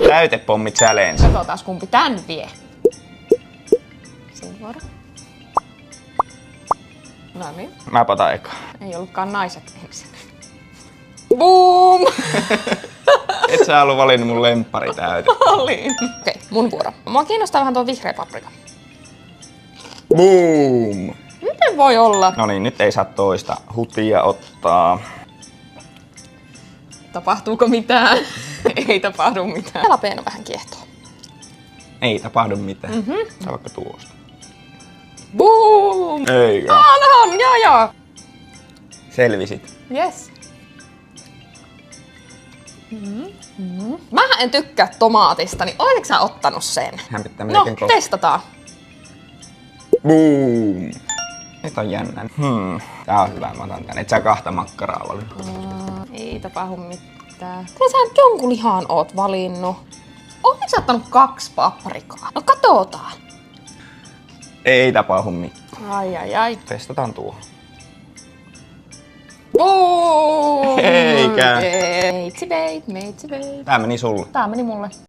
Täytepommi challenge. Katsotaan kumpi tän vie. Sinun vuoro. No niin. Mä otan eka. Ei ollutkaan naiset ensin. Boom! Et sä ollut valinnut mun lemppari täyte. Olin. Okei, mun vuoro. Mua kiinnostaa vähän tuo vihreä paprika. Boom! Miten voi olla? No niin, nyt ei saa toista hutia ottaa. Tapahtuuko mitään? Ei tapahdu mitään. Jalapeeno vähän kiehtoo. Ei tapahdu mitään. Saa vaikka tuosta. Boom! Eikö? Anhan, joo. Selvisit. Yes. Mä en tykkää tomaatista, niin oletko sä ottanut sen? Hän pitää No, melkein kohta. testataan. Boom! Nyt on jännä. Tää on hyvä, mä otan tän. Et sä kahta makkaraa valinnut. Ei tapahdu mitään. Kyllä sä nyt jonkun lihan oot valinnut. Oletko sä ottanut 2 paprikaa? No katsotaan. Ei tapahdu mitään. Ai. Testataan tuo. Boom! Eikä. Meitsi veit. Tää meni sulle. Tää meni mulle.